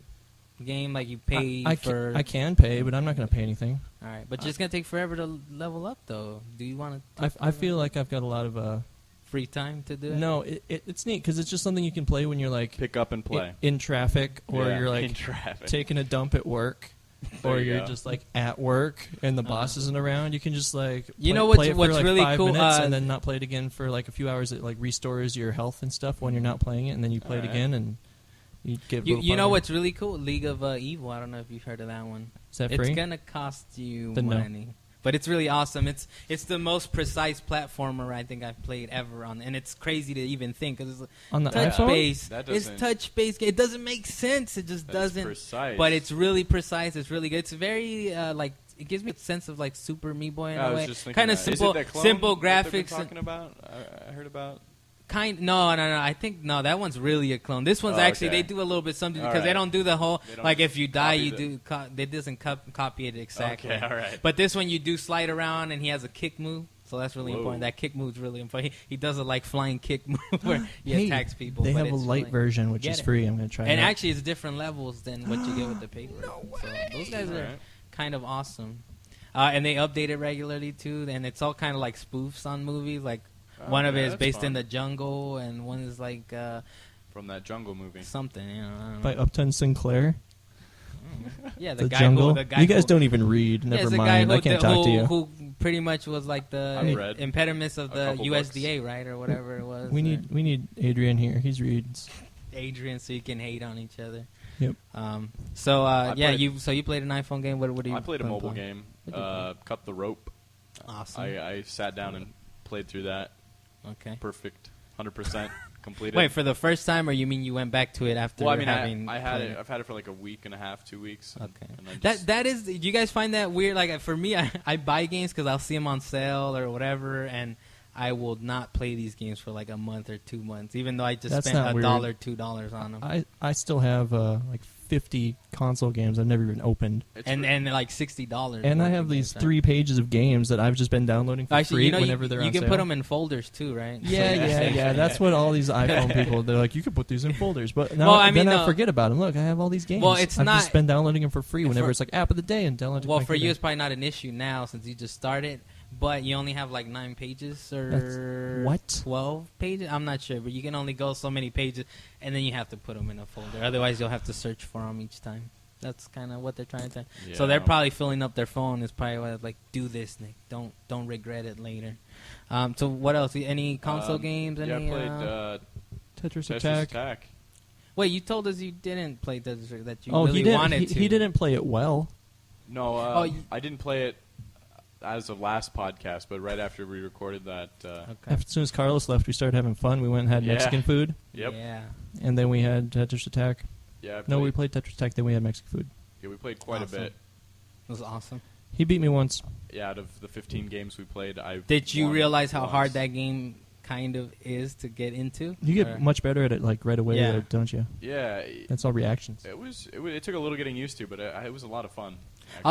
A: game? Like you pay for?
B: I can pay, but I'm not going to pay anything.
A: All right, but it's going to take forever to level up, though. Do you want
B: to? I feel like I've got a lot of
A: free time to do it.
B: No, it's neat because it's just something you can play when you're like
C: pick up and play
B: in traffic, or you're like taking a dump at work. Or you're just like at work and the boss isn't around. You can just like play it for like
A: really
B: 5
A: cool,
B: minutes and then not play it again for like a few hours. It like restores your health and stuff when you're not playing it, and then you play it again and you get.
A: You know what's really cool? League of Evil. I don't know if you've heard of that one.
B: Is that free?
A: It's gonna cost you money. But it's really awesome. It's the most precise platformer I think I've played ever on, and it's crazy to even think because it's
B: on the touch base.
A: It's touch base. It doesn't make sense. It just doesn't.
C: Precise.
A: But it's really precise. It's really good. It's very like it gives me a sense of like Super Meat Boy in a way. Kind of simple graphics.
C: Talking about, I heard about.
A: No. I think that one's really a clone. This one's actually they do a little bit something because they don't do the whole like if you die you do. It doesn't copy it exactly.
C: Okay, all right.
A: But this one you do slide around and he has a kick move, so that's really important. That kick move's really important. He does a like flying kick move where he attacks people.
B: They have a light version which is free. I'm gonna try.
A: And actually, it's different levels than what you get with the paper. No way. So those guys are kind of awesome, and they update it regularly too. And it's all kind of like spoofs on movies like. One of it is based in the jungle, and one is like
C: from that jungle movie.
A: Something, I don't know.
B: By Upton Sinclair.
A: Yeah,
B: the jungle. You guys don't even read. Never mind. I can't talk to you.
A: Who pretty much was like the impediments of the USDA, books. Right, or whatever it was.
B: We need Adrian here. He reads.
A: Adrian, so you can hate on each other.
B: Yep.
A: You played an iPhone game. What do you?
C: I played a mobile game. Cut the Rope.
A: Awesome.
C: I sat down and played through that.
A: Okay.
C: Perfect. 100%. complete it.
A: Wait, for the first time, or you mean you went back to it after?
C: Well, I mean,
A: having
C: I had it. I've had it for like a week and a half, 2 weeks.
A: Okay. That is. Do you guys find that weird? Like for me, I buy games because I'll see them on sale or whatever, and I will not play these games for like a month or 2 months, even though I just spent $1, $2 on them.
B: I still have like 50 console games I've never even opened,
A: and like $60.
B: And I have these 3 pages of games that I've just been downloading for free whenever they're on sale.
A: You can put them in folders too, right?
B: Yeah. That's what all these iPhone people, they're like, you can put these in folders, but now I forget about them. Look, I have all these games.
A: Well,
B: I've just been downloading them for free whenever it's like app of the day and downloading.
A: Well, for you, it's probably not an issue now since you just started. But you only have like 9 pages or 12 pages. I'm not sure, but you can only go so many pages, and then you have to put them in a folder. Otherwise, you'll have to search for them each time. That's kind of what they're trying to say. Yeah. So they're probably filling up their phone. Is probably what, like, do this, Nick. Don't regret it later. So what else? Any console games?
C: Yeah,
B: I
C: played
B: Tetris
C: Attack.
A: Wait, you told us you didn't play Tetris. That you really wanted to.
B: He didn't play it well.
C: No, I didn't play it as of last podcast, but right after we recorded that.
B: As soon as Carlos left, we started having fun. We went and had Mexican food.
C: Yep.
A: Yeah.
B: And then we had Tetris Attack.
C: Yeah.
B: We played Tetris Attack, then we had Mexican food.
C: Yeah, we played quite a bit.
A: It was awesome.
B: He beat me once.
C: Yeah, out of the 15 games we played,
A: Did you realize how hard that game kind of is to get into?
B: You get much better at it like right away, don't you?
C: Yeah.
B: That's all reactions.
C: It took a little getting used to, but it was a lot of fun. Actually.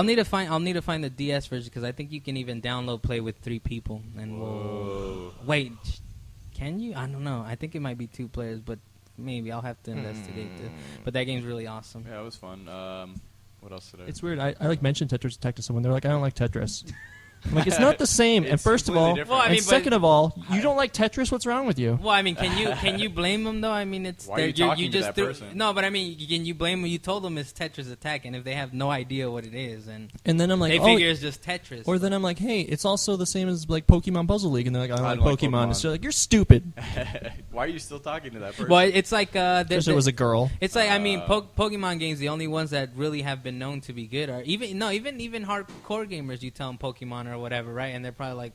A: I'll need to find the DS version because I think you can even download play with 3 people. And wait, can you? I don't know. I think it might be 2 players, but maybe I'll have to investigate this. But that game's really awesome.
C: Yeah, it was fun. What else did I?
B: It's weird. I like mentioned Tetris Attack to someone. They're like, I don't like Tetris. I'm like, it's not the same. And first of all, and second of all, you don't like Tetris. What's wrong with you?
A: Well, I mean, can you blame them though? I mean, it's
C: why are you talking to that person?
A: No, but I mean, can you blame them? You told them it's Tetris Attack, and if they have no idea what it is, and
B: then I'm like,
A: they figure it's just Tetris.
B: Or then I'm like, hey, it's also the same as like Pokemon Puzzle League, and they're like, I don't like Pokemon. And so like, you're stupid.
C: Why are you still talking to that person?
A: Well, it's like
B: because it was a girl.
A: It's like I mean, Pokemon games. The only ones that really have been known to be good are even hardcore gamers. You tell them Pokemon or whatever, right? And they're probably like,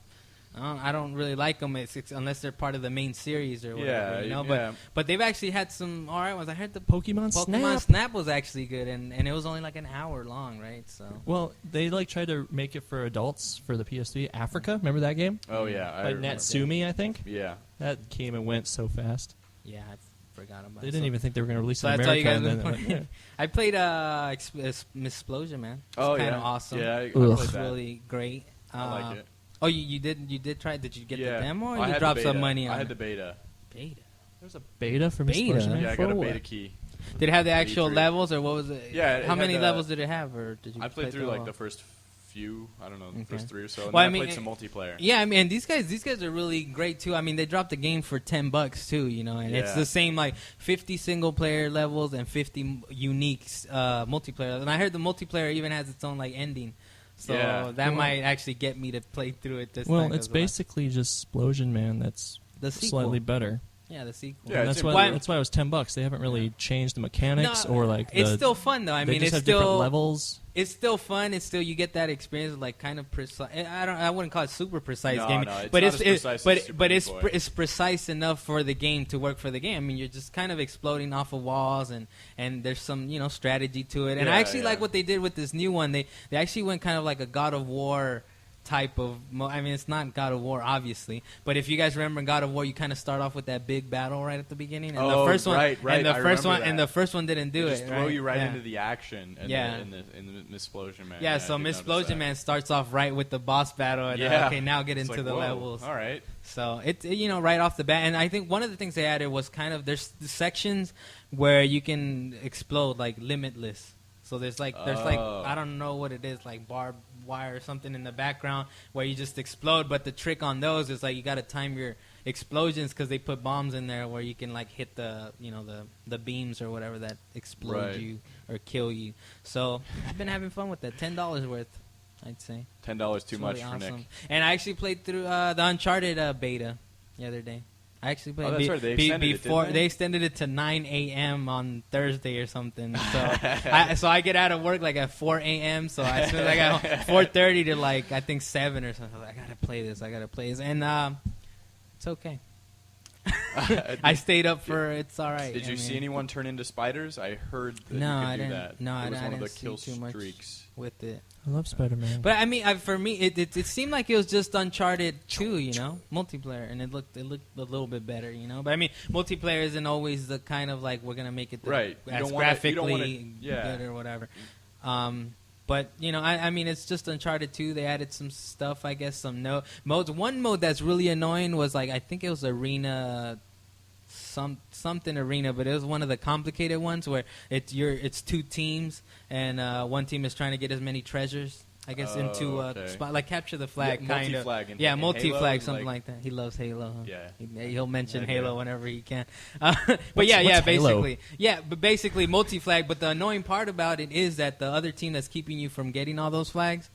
A: I don't really like them unless they're part of the main series or whatever, you know. But they've actually had some all right ones. I heard the
B: Pokemon
A: Snap was actually good, and it was only like an hour long, right? So
B: they like tried to make it for adults for the PS3. Africa, remember that game?
C: Oh yeah,
B: by Natsumi, I think.
C: Yeah,
B: that came and went so fast.
A: Yeah, I forgot about it.
B: They didn't even think they were going to release it in
A: America. That's all you
B: guys
A: been playing. I played Splosion Man.
C: It's
A: kind of awesome.
C: Yeah,
A: it was really great.
C: I like it.
A: Oh, you did try? Did you get the demo, or you
C: dropped
A: dropped some money on it?
C: I had the beta.
B: There's a beta for Splosion Man?
C: Yeah, I got a beta key.
A: Did it have the actual levels, or what was it?
C: Yeah.
A: How many levels did it have, or did you?
C: I played through like the first few. I don't know, the first 3 or so. And
A: well,
C: then I played some multiplayer.
A: Yeah, I mean, these guys are really great too. I mean, they dropped the game for $10 too, you know, and it's the same like 50 single player levels and 50 unique multiplayer. And I heard the multiplayer even has its own like ending. So that might actually get me to play through it this time.
B: Well, it's basically just Splosion Man that's slightly better.
A: Yeah, the sequel.
B: Yeah, that's why it was $10. They haven't really changed the mechanics or like.
A: It's still fun though. I mean,
B: it's
A: still
B: different levels.
A: It's still fun. It's still you get that experience of like kind of precise. I wouldn't call it super precise gaming, but it's precise enough for the game to work for the game. I mean, you're just kind of exploding off of walls and there's some strategy to it. And I actually like what they did with this new one. They actually went kind of like a God of War type of I mean, it's not God of War obviously, but if you guys remember in God of War, you kind of start off with that big battle right at the beginning, and the first one didn't do it.
C: Just throw you right into the action. In the Splosion Man.
A: Yeah, so Splosion Man starts off right with the boss battle, and okay, now get into the levels.
C: All right.
A: So it's right off the bat, and I think one of the things they added was kind of there's the sections where you can explode like limitless. So there's like I don't know what it is, like barbed wire or something in the background where you just explode. But the trick on those is like you got to time your explosions because they put bombs in there where you can like hit the the beams or whatever that explode you or kill you. So I've been having fun with that. $10 worth, I'd say.
C: $10 too much for Nick.
A: And I actually played through the Uncharted beta the other day. I actually played
C: that's right. They extended it, didn't they?
A: They extended it to 9 a.m. on Thursday or something. So I get out of work like at 4 a.m. So as soon as I got 4:30 to like I think 7 or something, I gotta play this. And it's okay. I stayed up for It's Alright.
C: Did you see anyone turn into spiders? I heard that
A: no,
C: you
A: I
C: could do
A: didn't.
C: that.
A: No,
C: it was
A: I
C: one of the
A: didn't
C: kill
A: see too much
C: streaks
A: with it.
B: I love Spider-Man.
A: But I mean, for me, it seemed like it was just Uncharted 2, you know, multiplayer, and it looked a little bit better, you know. But I mean, multiplayer isn't always the kind of like we're gonna make it
C: right.
A: as graphically good or whatever. But you know, I mean, it's just Uncharted 2. They added some stuff, I guess, some modes. One mode that's really annoying was like I think it was Arena. Something arena, but it was one of the complicated ones where it's two teams and one team is trying to get as many treasures, I guess, into spot like capture the flag, kind of. Multi-flag, something like that. He loves Halo. Huh?
C: Yeah,
A: he'll mention Halo whenever he can. But basically multi-flag. But the annoying part about it is that the other team that's keeping you from getting all those flags,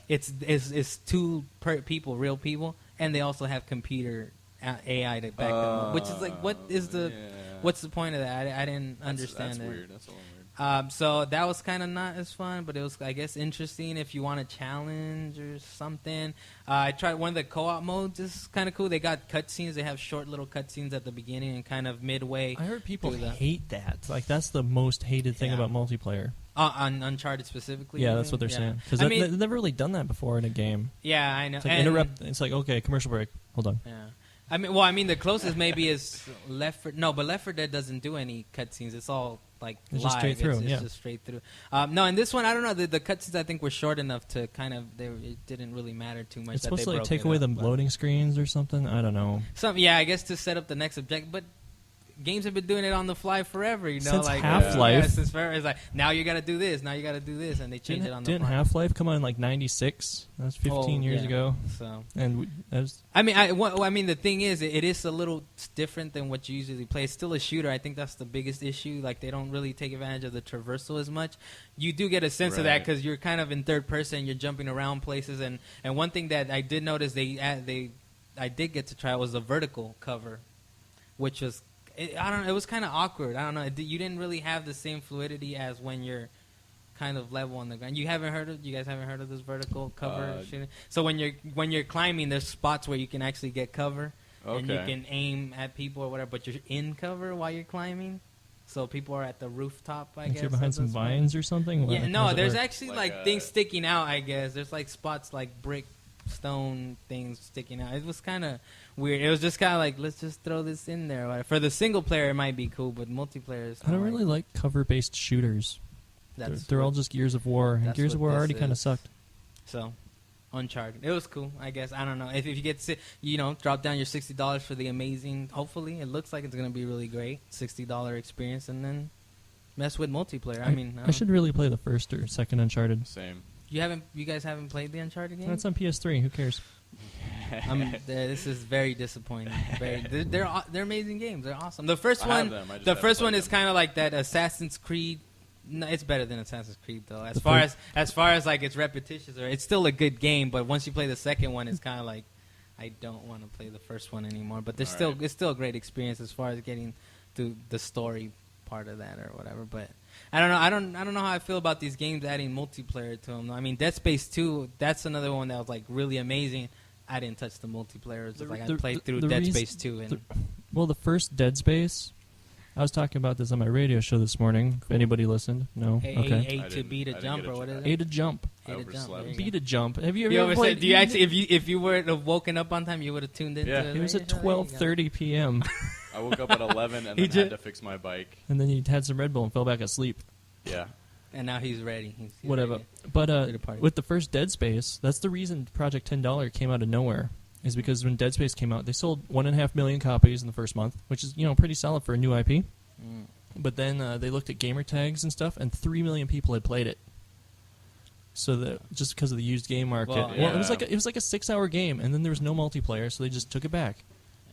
A: it's two people, real people, and they also have computer AI to back them up, which is like, what's the point of that? I didn't understand
C: that's
A: it.
C: Weird. That's a little weird.
A: So that was kind of not as fun, but it was, I guess, interesting if you want a challenge or something. I tried one of the co-op modes. It's kind of cool. They got cutscenes. They have short little cutscenes at the beginning and kind of midway.
B: I heard people hate that. Like, that's the most hated thing about multiplayer.
A: On Uncharted specifically?
B: Yeah, that's what they're saying. Because they've never really done that before in a game.
A: Yeah, I know.
B: It's like interrupt. It's like, okay, commercial break. Hold on.
A: Yeah. I mean, the closest maybe is Left 4. No, but Left 4 Dead doesn't do any cutscenes. It's all like
B: it's
A: live.
B: Just straight through.
A: It's just straight through. No, in this one, I don't know. The cutscenes I think were short enough to kind of it didn't really matter too much.
B: It's supposed to like take away the loading screens or something. I don't know.
A: I guess to set up the next objective, but. Games have been doing it on the fly forever, you know.
B: Since
A: like
B: Half-Life.
A: Since forever. It's like, now you got to do this, now you got to do this, and they change it on the fly.
B: Didn't Half-Life come out in like 96? That was 15 years ago.
A: So,
B: and
A: the thing is, it is a little different than what you usually play. It's still a shooter. I think that's the biggest issue. Like, they don't really take advantage of the traversal as much. You do get a sense of that because you're kind of in third person, you're jumping around places, and one thing that I did notice I did get to try was the vertical cover, which was. It was kind of awkward. I don't know. You didn't really have the same fluidity as when you're kind of level on the ground. You guys haven't heard of this vertical cover? So when you're climbing, there's spots where you can actually get cover, and you can aim at people or whatever. But you're in cover while you're climbing. So people are at the rooftop, I guess.
B: You're behind some vines or something?
A: Yeah, no, there's actually like things sticking out, I guess. There's like spots like brick, stone things sticking out. It was kind of weird. It was just kind of like, let's just throw this in there. For the single player, it might be cool, but multiplayer is.
B: I don't really like cover-based shooters. They're all just Gears of War, and Gears of War already kind of sucked. So,
A: Uncharted, it was cool. I guess I don't know if you get drop down your $60 for the amazing. Hopefully, it looks like it's gonna be really great $60 experience, and then mess with multiplayer.
B: I should really play the first or second Uncharted.
C: Same.
A: You guys haven't played the Uncharted game?
B: That's on PS3. Who cares?
A: This is very disappointing. They're amazing games. They're awesome. The first one is kind of like that Assassin's Creed. No, it's better than Assassin's Creed though. As far as like its repetitions, it's still a good game. But once you play the second one, it's kind of like I don't want to play the first one anymore. But it's still a great experience as far as getting to the story part of that or whatever. But I don't know how I feel about these games adding multiplayer to them. I mean, Dead Space 2, that's another one that was like really amazing. I didn't touch the multiplayer. It's I played through Dead Space 2.
B: The first Dead Space, I was talking about this on my radio show this morning. If anybody listened, no. Okay.
A: A to B to jump, or what is it?
B: A to jump. B to jump. Have you ever
A: played? If you were woken up on time, you would have tuned into it.
B: It was at 12:30 p.m.
C: I woke up at 11 and then had to fix my bike.
B: And then he had some Red Bull and fell back asleep.
C: Yeah.
A: And now he's ready. He's
B: whatever.
A: Ready.
B: But with the first Dead Space, that's the reason Project $10 came out of nowhere. Is because when Dead Space came out, they sold 1.5 million copies in the first month, which is pretty solid for a new IP. Mm. But then they looked at gamer tags and stuff, and 3 million people had played it. So just because of the used game market, it was like a 6-hour game, and then there was no multiplayer, so they just took it back.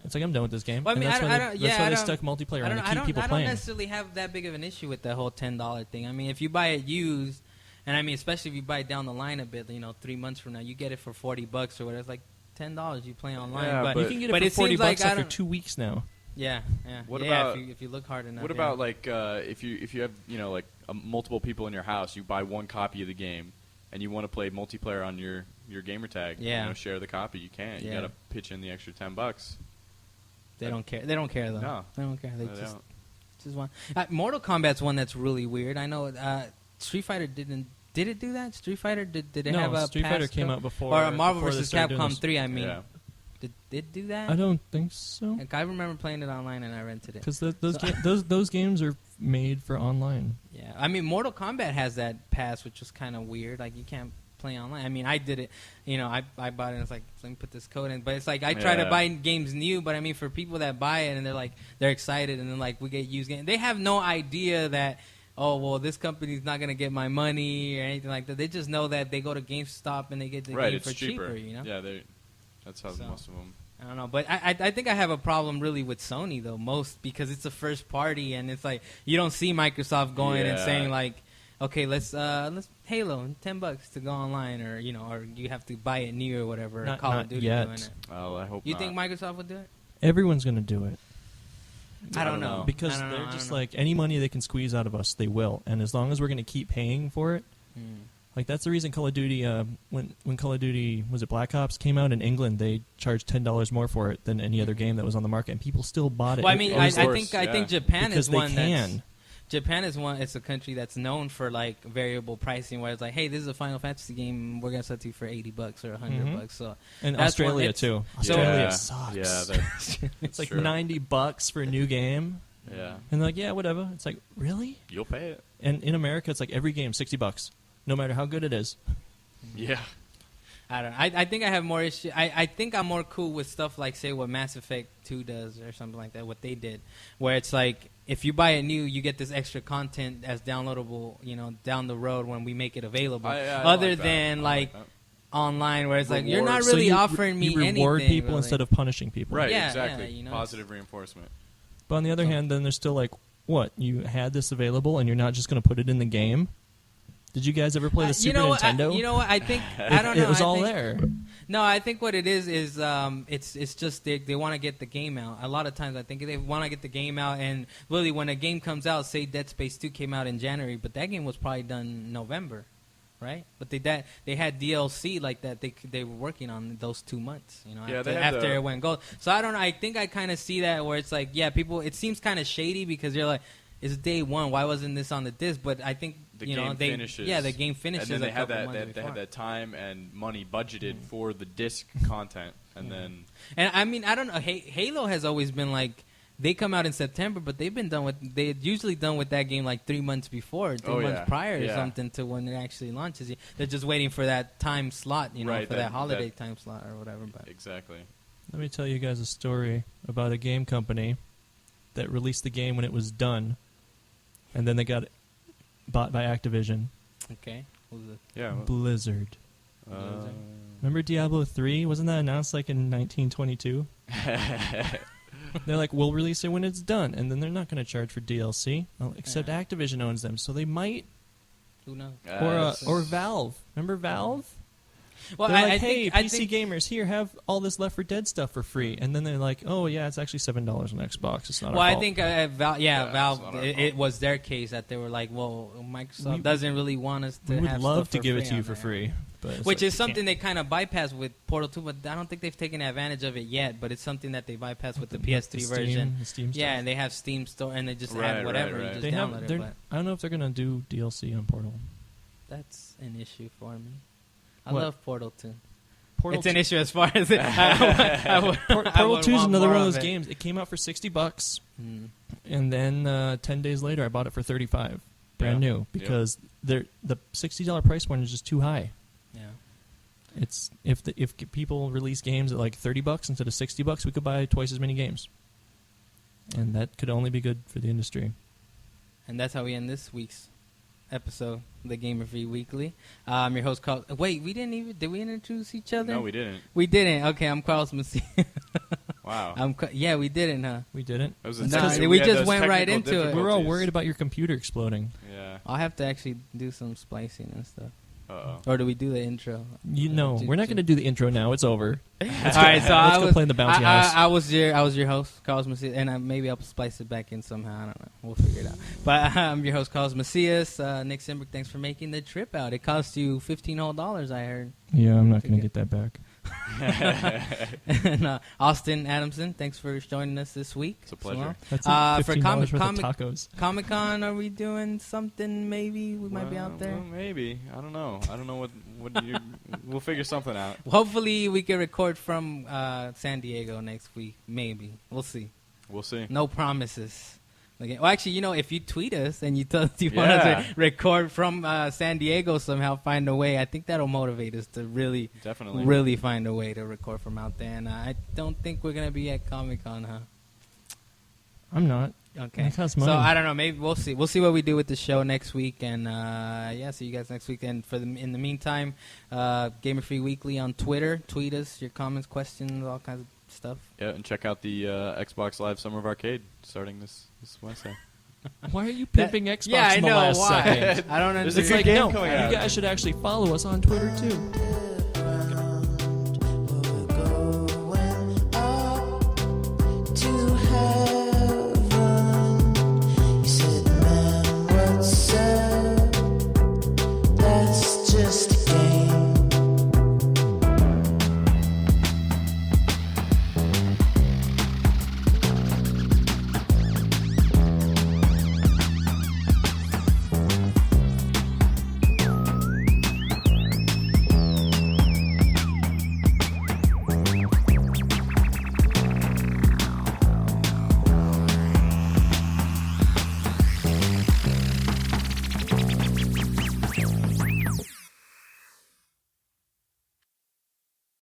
B: It's like, I'm done with this game.
A: Well, I mean,
B: that's why they stuck multiplayer on to keep people playing.
A: I don't necessarily have that big of an issue with the whole $10 thing. I mean, if you buy it used, and I mean, especially if you buy it down the line a bit, 3 months from now, you get it for $40 or whatever. It's like $10 you play online.
B: Yeah, but you can get it for $40 after 2 weeks now.
A: Yeah.
C: What about
A: if you look hard enough?
C: What about like if you have like multiple people in your house, you buy one copy of the game, and you want to play multiplayer on your gamer tag?
A: Yeah.
C: Share the copy. You can't. You got to pitch in the extra $10.
A: They don't care. They don't care though.
C: No,
A: they don't care. They
C: don't.
A: just want. Mortal Kombat's one that's really weird. I know Street Fighter didn't. Did it do that? Street Fighter did it have a
B: Street Fighter came out before,
A: or Marvel
B: before
A: vs. Capcom 3? I mean,
C: yeah.
A: did it do that?
B: I don't think so.
A: Like, I remember playing it online and I rented it
B: because those games are made for online.
A: Yeah, I mean, Mortal Kombat has that pass, which was kind of weird. Like, you can't play online. I mean, I did it. You know, I bought it and it's like, let me put this code in. But it's like, I try to buy games new, but I mean, for people that buy it and they're excited and then like we get used games, they have no idea that, oh, well, this company's not going to get my money or anything like that. They just know that they go to GameStop and they get the game for cheaper, you know?
C: Yeah, that's how most of them.
A: I don't know, but I think I have a problem really with Sony though, most because it's a first party and it's like you don't see Microsoft going and saying like, okay, let's Halo $10 to go online, or you know, or you have to buy it new or whatever.
B: Not,
A: Call
B: not
A: of Duty
B: yet.
A: doing it.
C: Oh, I hope.
A: You think Microsoft would do it?
B: Everyone's going to do it.
A: I don't know
B: because they're just like any money they can squeeze out of us, they will, and as long as we're going to keep paying for it. Like, that's the reason Call of Duty, when Call of Duty, was it Black Ops, came out in England, they charged $10 more for it than any other game that was on the market, and people still bought it.
A: Well, I mean, I think Japan
B: because
A: is one
B: that's...
A: Japan is one. It's a country that's known for, like, variable pricing, where it's like, hey, this is a Final Fantasy game, we're going to sell it to you for $80 or $100. So
B: and Australia, too. Australia sucks.
C: Yeah,
B: it's like $90 for a new game.
C: Yeah.
B: And they're like, yeah, whatever. It's like, really?
C: You'll pay it.
B: And in America, it's like every game, $60. No matter how good it is.
C: Yeah.
A: I don't know. I think I have more issue. I think I'm more cool with stuff like, say, what Mass Effect 2 does or something like that, what they did. Where it's like, if you buy it new, you get this extra content as downloadable, you know, down the road when we make it available. Other than, like online, where it's like, you're not really offering me anything.
B: You reward people
A: really.
B: Instead of punishing people.
C: Right,
A: yeah,
C: exactly.
A: Yeah, you know,
C: positive reinforcement.
B: But on the other hand, then there's still like, what? You had this available and you're not just going to put it in the game? Did you guys ever play the Super Nintendo?
A: You know what? I think I don't know.
B: It was all there. No,
A: I think what it is it's just they want to get the game out. A lot of times I think they want to get the game out, and really when a game comes out, say Dead Space 2 came out in January, but that game was probably done in November, right? But they had DLC like that they were working on those 2 months, you know, after it went gold. So I don't know. I think I kind of see that where it's like, yeah, people. It seems kind of shady because you're like, it's day one. Why wasn't this on the disc? But I think the game finishes. Yeah, the game finishes.
C: And then they had that time and money budgeted for the disc content, and then. And
A: I mean, I don't know. Halo has always been like, they come out in September, but they've been they're usually done with that game like 3 months before, 3 months prior or something to when it actually launches. They're just waiting for that time slot, you know, for that holiday time slot or whatever. But
C: exactly.
B: Let me tell you guys a story about a game company that released the game when it was done. And then they got bought by Activision.
A: Okay. What was it?
C: Yeah.
B: Blizzard. Remember Diablo 3? Wasn't that announced like in 1922? They're like, we'll release it when it's done. And then they're not going to charge for DLC. Well, except Activision owns them. So they might.
A: Who knows?
B: Or Valve. Remember Valve?
A: Well,
B: they're like, hey, PC gamers, here, have all this Left 4 Dead stuff for free. And then they're like, oh, yeah, it's actually $7 on Xbox. It's not our fault.
A: I think Valve, it was their case that they were like, well, Microsoft doesn't really want us to have
B: We would love to
A: stuff
B: give it to you for free.
A: Which is something they kind of bypassed with Portal 2, but I don't think they've taken advantage of it yet. But it's something that they bypassed with the PS3 version.
B: The Steam stuff.
A: Yeah, and they have Steam Store, and they just add whatever. You just download it.
B: I don't know if they're going to do DLC on Portal.
A: That's an issue for me. I love Portal 2.
B: It's
A: an issue as far as it.
B: Portal 2 is another one of those games. It came out for $60, and then 10 days later, I bought it for $35, brand new, because the $60 price point is just too high.
A: Yeah,
B: it's if people release games at like $30 instead of $60, we could buy twice as many games, and that could only be good for the industry.
A: And that's how we end this week's episode, the gamrFeed Weekly. Your host, Carl. Wait, we didn't even. Did we introduce each other?
C: No, we didn't.
A: We didn't. Okay, I'm Carlos Macias.
C: Wow.
A: Yeah, we didn't, huh?
B: We didn't.
A: We just went right into it.
B: We were all worried about your computer exploding.
C: Yeah.
A: I'll have to actually do some splicing and stuff.
C: Uh-oh.
A: Or do we do the intro?
B: We're not going to do the intro now. It's over.
A: All right, so
B: let's go play in the bounty house.
A: I was your host, Carlos Macias, and maybe I'll splice it back in somehow. I don't know. We'll figure it out. But I'm your host, Carlos Macias. Nick Simbrick, thanks for making the trip out. It cost you $15 whole, I heard.
B: Yeah, I'm not going to get that back.
A: And Austin Adamson, thanks for joining us this week.
C: It's a pleasure.
B: That's $15
A: for
B: tacos.
A: Comic-Con, are we doing something? Maybe we might be out there.
C: Well, maybe. I don't know. What you. We'll figure something out.
A: Hopefully, we can record from San Diego next week. Maybe we'll see.
C: We'll see.
A: No promises. Okay. Well, actually, if you tweet us and you tell us you want us to record from San Diego somehow, find a way. I think that'll motivate us to really find a way to record from out there. And I don't think we're gonna be at Comic-Con, huh?
B: I'm not.
A: Okay. So I don't know. Maybe we'll see. We'll see what we do with the show next week. And see you guys next week. And in the meantime, gamrFeed Weekly on Twitter. Tweet us your comments, questions, all kinds of stuff.
C: Yeah, and check out the Xbox Live Summer of Arcade starting this Wednesday.
B: Why are you pimping Xbox in the last second?
A: I don't understand.
C: There's a good game coming out.
B: You guys should actually follow us on Twitter too.